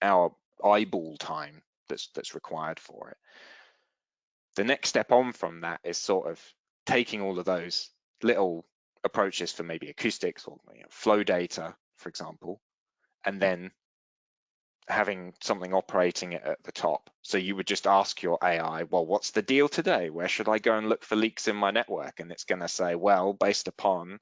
our eyeball time that's required for it. The next step on from that is sort of taking all of those little approaches for maybe acoustics or flow data, for example, and then having something operating at the top. So you would just ask your AI, well, what's the deal today? Where should I go and look for leaks in my network? And it's going to say, well, based upon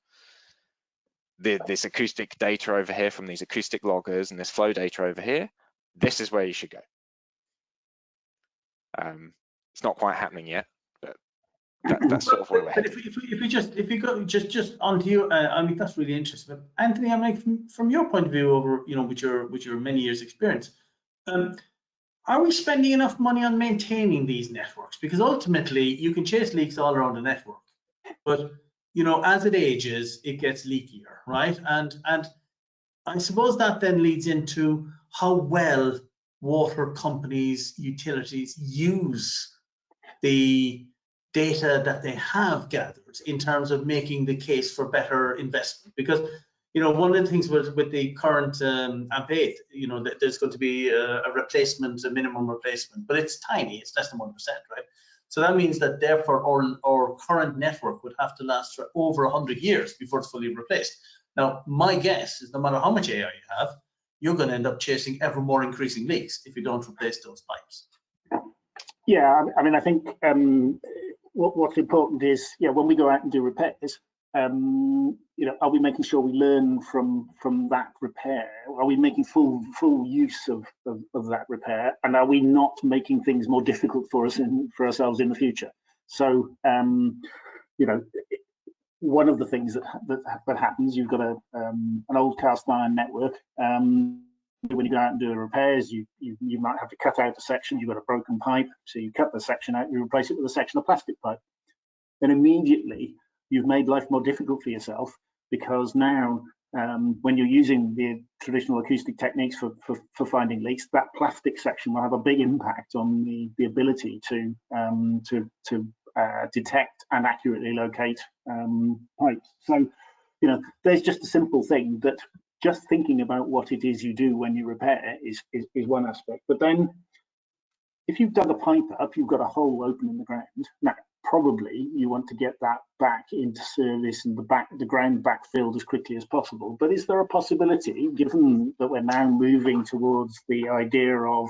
this acoustic data over here from these acoustic loggers and this flow data over here, this is where you should go. It's not quite happening yet, but that's sort of where we're headed. But if we go just onto you, I mean, that's really interesting. But Anthony, I mean, from your point of view, over with your many years experience, are we spending enough money on maintaining these networks? Because ultimately, you can chase leaks all around the network, but as it ages, it gets leakier, right? And I suppose that then leads into how well water companies, utilities use the data that they have gathered in terms of making the case for better investment. Because one of the things with the current AMP8, that there's going to be a replacement, a minimum replacement, but it's tiny. It's less than 1%, right? So that means that therefore our current network would have to last for over 100 years before it's fully replaced. Now, my guess is no matter how much AI you have, you're going to end up chasing ever more increasing leaks if you don't replace those pipes. Yeah, I mean, I think what's important is, when we go out and do repairs, are we making sure we learn from that repair? Are we making full use of that repair? And are we not making things more difficult for ourselves in the future? So, one of the things that happens, you've got an old cast iron network. When you go out and do the repairs, you might have to cut out a section. You've got a broken pipe, so you cut the section out, you replace it with a section of plastic pipe. Then immediately you've made life more difficult for yourself, because now when you're using the traditional acoustic techniques for finding leaks, that plastic section will have a big impact on the ability to detect and accurately locate pipes. So, there's just a simple thing that just thinking about what it is you do when you repair is one aspect. But then if you've dug a pipe up, you've got a hole open in the ground. Now, probably you want to get that back into service and the ground back filled as quickly as possible. But is there a possibility, given that we're now moving towards the idea of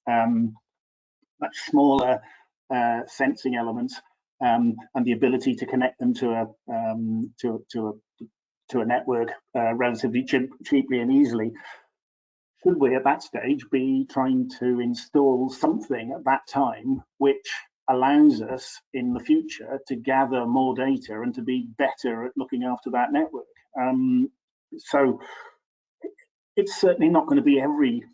much smaller sensing elements and the ability to connect them to a network relatively cheaply and easily, should we at that stage be trying to install something at that time which allows us in the future to gather more data and to be better at looking after that network? So it's certainly not going to be every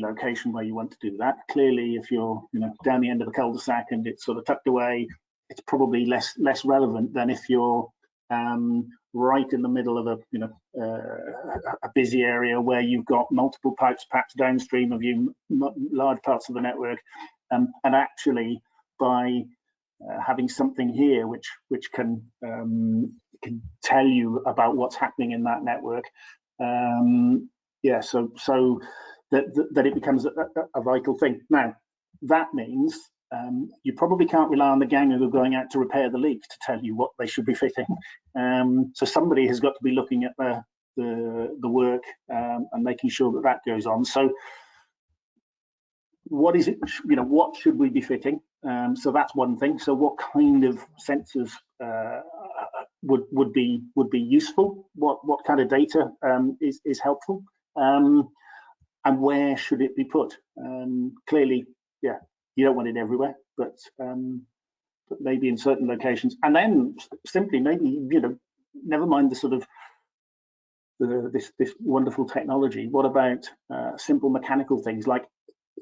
location where you want to do that. Clearly, if you're down the end of a cul-de-sac and it's sort of tucked away, it's probably less relevant than if you're right in the middle of a busy area where you've got multiple pipes perhaps downstream of you, large parts of the network, and actually by having something here which can tell you about what's happening in that network, so that it becomes a vital thing. Now, that means you probably can't rely on the gang who are going out to repair the leaks to tell you what they should be fitting. So somebody has got to be looking at the work and making sure that goes on. So what is it? What should we be fitting? So that's one thing. So what kind of sensors would be useful? What kind of data is helpful? And where should it be put? Clearly, you don't want it everywhere, but maybe in certain locations. And then simply maybe, never mind the sort of this wonderful technology. What about simple mechanical things like,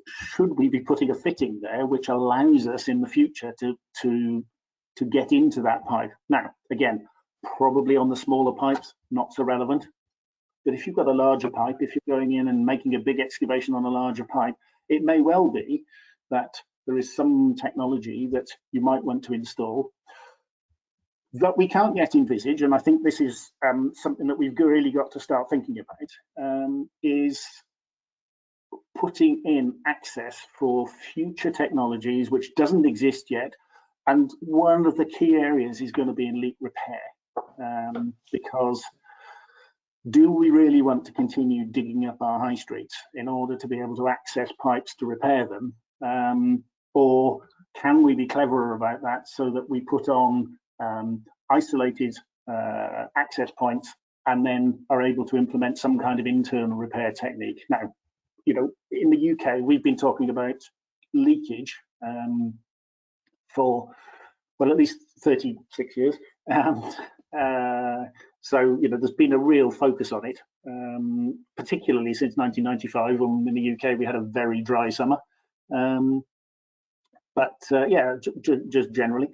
should we be putting a fitting there which allows us in the future to get into that pipe? Now, again, probably on the smaller pipes, not so relevant. But if you've got a larger pipe, if you're going in and making a big excavation on a larger pipe, it may well be that there is some technology that you might want to install that we can't yet envisage, and I think this is something that we've really got to start thinking about, is putting in access for future technologies which doesn't exist yet. And one of the key areas is going to be in leak repair, because do we really want to continue digging up our high streets in order to be able to access pipes to repair them? Or can we be cleverer about that so that we put on isolated access points and then are able to implement some kind of internal repair technique? Now, in the UK, we've been talking about leakage for, well, at least 36 years. So, there's been a real focus on it, particularly since 1995, when in the UK we had a very dry summer. Just generally.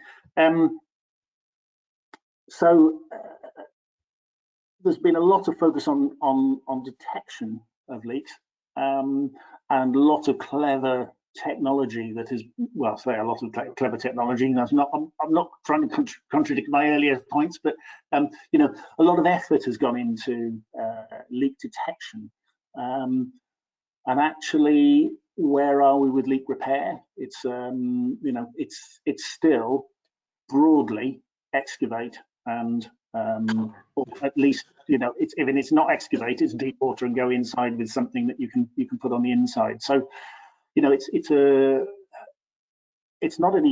So there's been a lot of focus on detection of leaks, and a lot of clever technology that is, well, say a lot of clever technology. And I'm not trying to contradict my earlier points, but you know, a lot of effort has gone into leak detection. And actually, where are we with leak repair? It's you know, it's still broadly excavate and or at least, you know, it's, if it's not excavate, it's deep water and go inside with something that you can put on the inside. So, you know, it's not an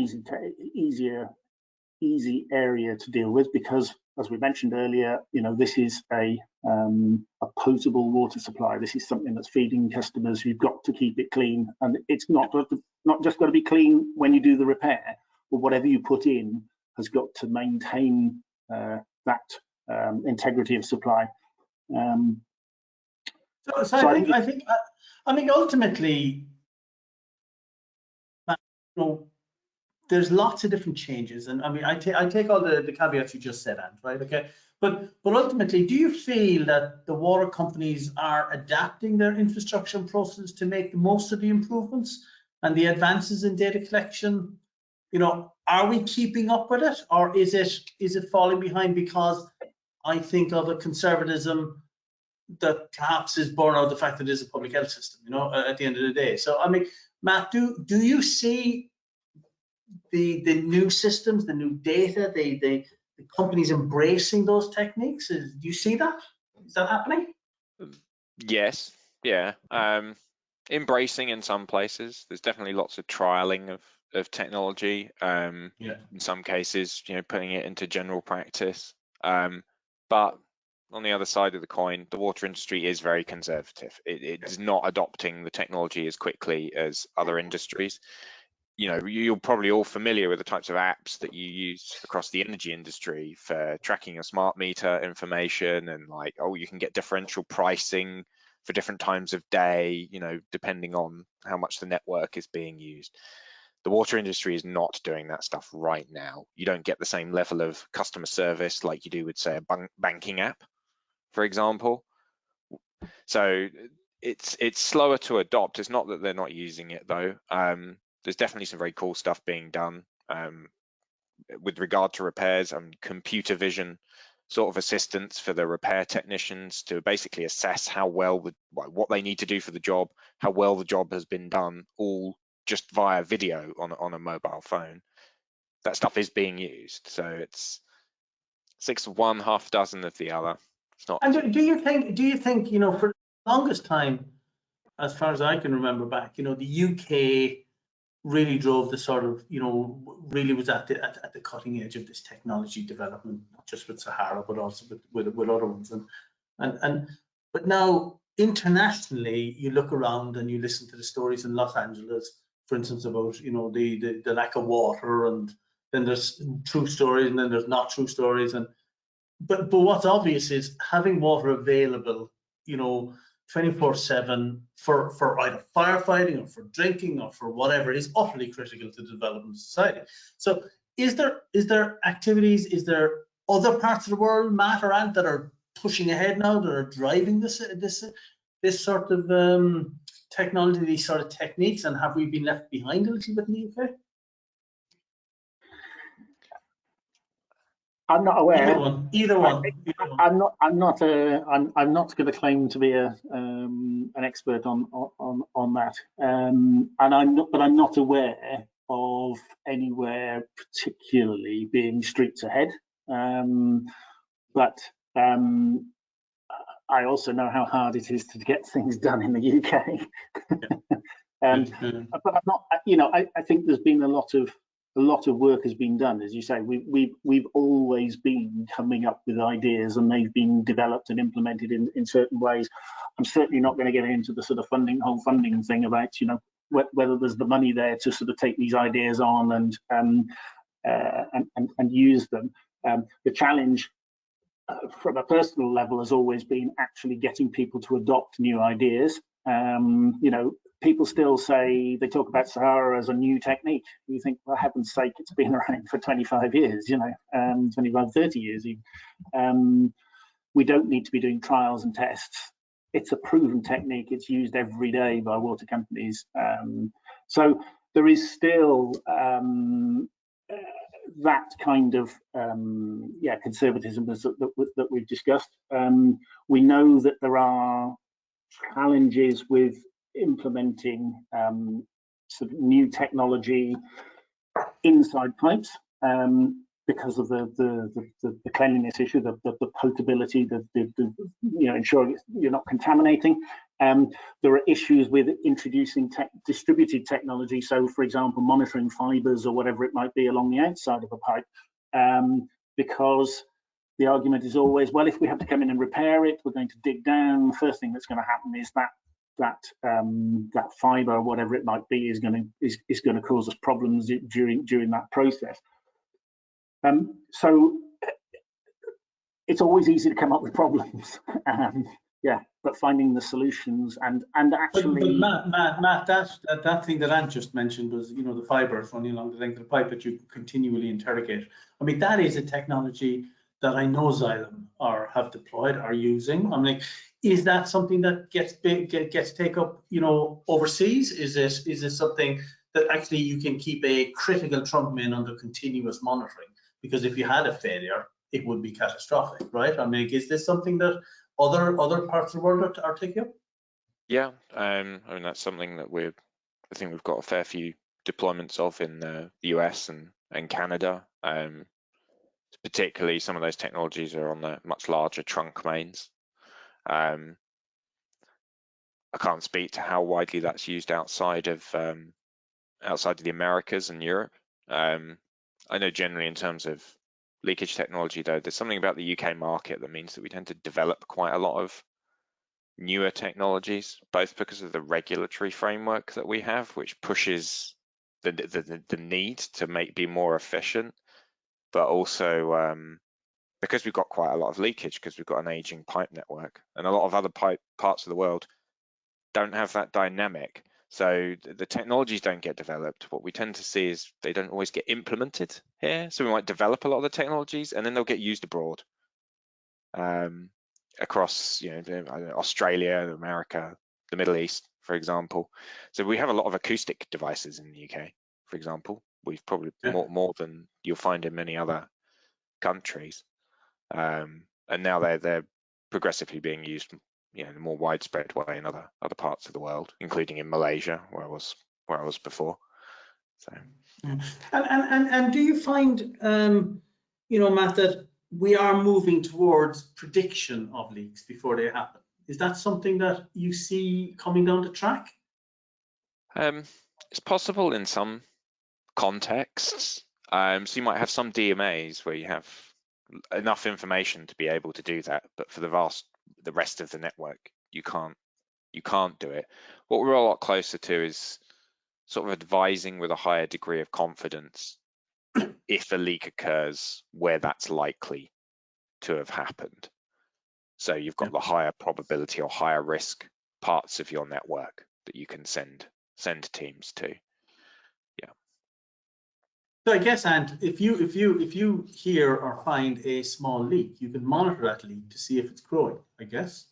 easy area to deal with, because, as we mentioned earlier, you know, this is a potable water supply. This is something that's feeding customers. You've got to keep it clean, and it's not just got to be clean when you do the repair, but whatever you put in has got to maintain that integrity of supply. So I think ultimately, you know, there's lots of different changes, and I mean, I take all the caveats you just said, Ant, right? Okay, but ultimately, do you feel that the water companies are adapting their infrastructure and processes to make the most of the improvements and the advances in data collection? You know, are we keeping up with it, or is it falling behind because I think of a conservatism that perhaps is born out of the fact that it is a public health system, you know, at the end of the day? So, I mean, Matt, do you see the new systems, the new data, the companies embracing those techniques? Do you see that? Is that happening? Yes, yeah. Embracing in some places. There's definitely lots of trialing of technology. In some cases, you know, putting it into general practice. But on the other side of the coin, the water industry is very conservative. It is not adopting the technology as quickly as other industries. You know, you're probably all familiar with the types of apps that you use across the energy industry for tracking your smart meter information, and like, oh, you can get differential pricing for different times of day, you know, depending on how much the network is being used. The water industry is not doing that stuff right now. You don't get the same level of customer service like you do with, say, a banking app, for example. So it's slower to adopt. It's not that they're not using it, though. There's definitely some very cool stuff being done with regard to repairs and computer vision sort of assistance for the repair technicians to basically assess how well what they need to do for the job, how well the job has been done, all just via video on a mobile phone. That stuff is being used, so it's 6 of one, half a dozen of the other. It's not. And do you think, you know, for the longest time, as far as I can remember back, you know, the UK really drove the sort of, you know, really was at the cutting edge of this technology development, not just with Sahara, but also with other ones. But now internationally, you look around and you listen to the stories in Los Angeles, for instance, about, you know, the lack of water, and then there's true stories and then there's not true stories. But what's obvious is having water available, you know, 24/7 for either firefighting or for drinking or for whatever is utterly critical to the development of society. So is there activities, is there other parts of the world, Matt or Ant, that are pushing ahead now, that are driving this sort of technology, these sort of techniques, and have we been left behind a little bit in the UK? I'm not aware. Either one. I'm not going to claim to be an expert on that, and I'm not aware of anywhere particularly being streets ahead. But I also know how hard it is to get things done in the UK. But I'm not. You know, I think there's been a lot of work has been done. As you say, we've always been coming up with ideas, and they've been developed and implemented in certain ways. I'm certainly not going to get into the sort of whole funding thing about, you know, whether there's the money there to sort of take these ideas on and use them. The challenge from a personal level has always been actually getting people to adopt new ideas. You know, people still say, they talk about Sahara as a new technique. You think, for heaven's sake, it's been around for 25 years, you know, 25, 30 years even. We don't need to be doing trials and tests. It's a proven technique. It's used every day by water companies. So there is still that kind of conservatism that we've discussed. We know that there are challenges with implementing sort of new technology inside pipes because of the cleanliness issue, the potability, ensuring you're not contaminating. There are issues with introducing distributed technology. So, for example, monitoring fibers or whatever it might be along the outside of a pipe, because the argument is always, well, if we have to come in and repair it, we're going to dig down. The first thing that's going to happen is that fiber or whatever it might be is going to cause us problems during that process. So it's always easy to come up with problems. But finding the solutions and actually. But Matt, that thing that Ant just mentioned was, the fiber running along the length of the pipe that you continually interrogate. I mean, that is a technology that I know Xylem have deployed, are using. I mean, is that something that gets take up, overseas? Is this something that actually you can keep a critical trunk main under continuous monitoring? Because if you had a failure, it would be catastrophic, right? I mean, is this something that other parts of the world are taking up? Yeah, I mean, that's something that I think we've got a fair few deployments of in the US and Canada. Particularly some of those technologies are on the much larger trunk mains. I can't speak to how widely that's used outside of the Americas and Europe. I know generally in terms of leakage technology, though, there's something about the UK market that means that we tend to develop quite a lot of newer technologies, both because of the regulatory framework that we have, which pushes the need to be more efficient, but also because we've got quite a lot of leakage because we've got an aging pipe network, and a lot of other parts of the world don't have that dynamic. So the technologies don't get developed. What we tend to see is they don't always get implemented here. So we might develop a lot of the technologies and then they'll get used abroad, across Australia, America, the Middle East, for example. So we have a lot of acoustic devices in the UK, for example. We've probably more than you'll find in many other countries. And now they're progressively being used in a more widespread way in other parts of the world, including in Malaysia, where I was before. So, and do you find, Matt, that we are moving towards prediction of leaks before they happen? Is that something that you see coming down the track? It's possible in some contexts. So you might have some DMAs where you have enough information to be able to do that, but for the rest of the network, you can't do it. What we're a lot closer to is sort of advising with a higher degree of confidence if a leak occurs where that's likely to have happened. So you've got the higher probability or higher risk parts of your network that you can send teams to. So I guess, Ant, if you hear or find a small leak, you can monitor that leak to see if it's growing, I guess.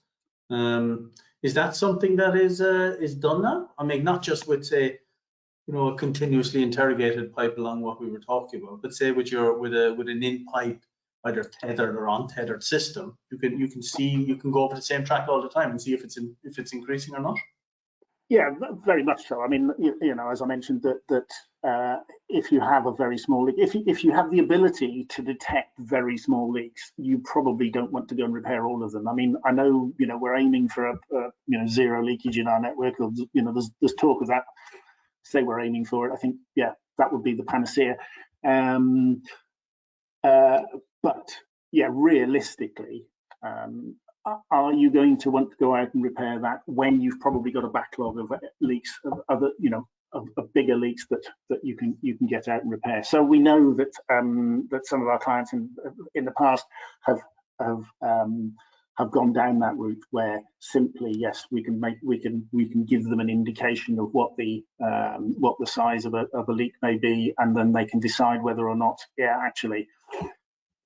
Is that something that is done now? I mean, not just with, say, a continuously interrogated pipe along what we were talking about, but say with an in-pipe, either tethered or untethered system, you can go over the same track all the time and see if it's increasing or not. Yeah, very much so. I mean, as I mentioned, that if you have a very small leak, if you have the ability to detect very small leaks, you probably don't want to go and repair all of them. I mean, I know, we're aiming for a zero leakage in our network. Or, there's talk of that. Say we're aiming for it. I think, that would be the panacea. But realistically, are you going to want to go out and repair that when you've probably got a backlog of leaks, of bigger leaks that you can get out and repair? So we know that that some of our clients in the past have gone down that route, where simply, yes, we can give them an indication of what the size of a leak may be, and then they can decide whether or not, actually,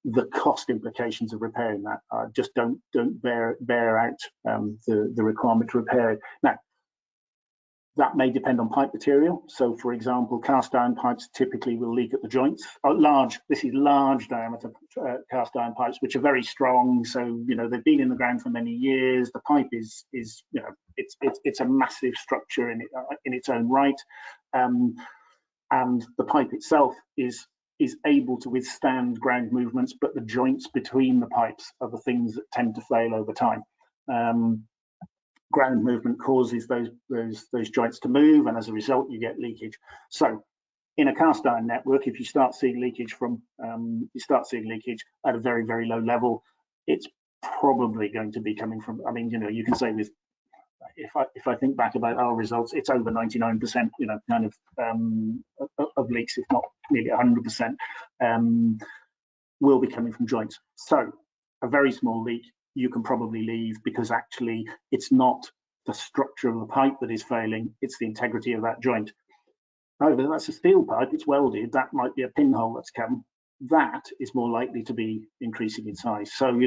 the cost implications of repairing that just don't bear out the requirement to repair it. Now, That may depend on pipe material. So, for example, cast iron pipes typically will leak at the joints. This is large diameter cast iron pipes, which are very strong. So, they've been in the ground for many years. The pipe is it's a massive structure in its own right, and the pipe itself is able to withstand ground movements, but the joints between the pipes are the things that tend to fail over time. Ground movement causes those joints to move, and as a result you get leakage. So in a cast iron network, if you start seeing leakage at a very, very low level, it's probably going to be coming from, you can say, with if I think back about our results, it's over 99%, kind of leaks, if not nearly 100%, will be coming from joints. So a very small leak you can probably leave, because actually it's not the structure of the pipe that is failing, it's the integrity of that joint. However, that's a steel pipe, it's welded, that might be a pinhole that's come. That is more likely to be increasing in size. So, what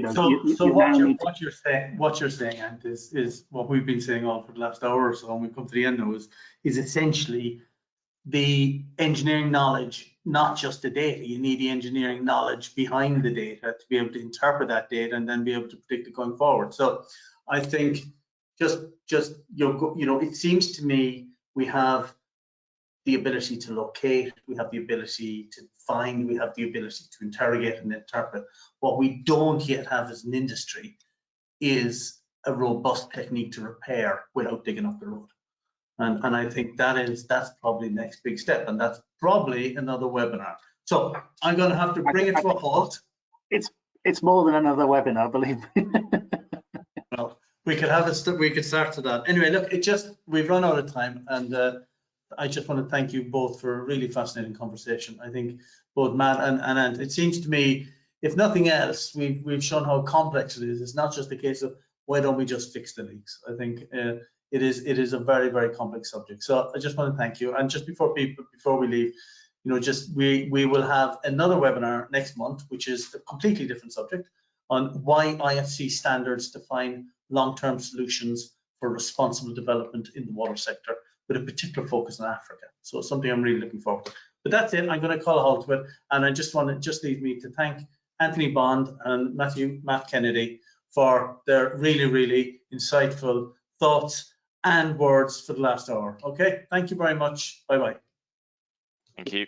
you're saying, Ant, is what we've been saying all for the last hour or so, and we've come to the end now, is essentially the engineering knowledge, not just the data. You need the engineering knowledge behind the data to be able to interpret that data and then be able to predict it going forward. So I think just it seems to me we have the ability to locate, we have the ability to find, we have the ability to interrogate and interpret. What we don't yet have as an industry is a robust technique to repair without digging up the road. And I think that's probably the next big step, and that's probably another webinar. So I'm going to have to bring it to a halt. It's more than another webinar, believe me. Well, we could start to that. Anyway, look, we've run out of time, and I just want to thank you both for a really fascinating conversation. I think both Matt and it seems to me, if nothing else, we've shown how complex it is. It's not just a case of why don't we just fix the leaks. I think it is a very, very complex subject. So I just want to thank you. And just before we leave, we will have another webinar next month, which is a completely different subject, on why IFC standards define long-term solutions for responsible development in the water sector, with a particular focus on Africa. So it's something I'm really looking forward to. But that's it. I'm going to call a halt to it, and I just leave me to thank Anthony Bond and Matt Kennedy for their really, really insightful thoughts and words for the last hour. Okay, thank you very much. Bye-bye. Thank you.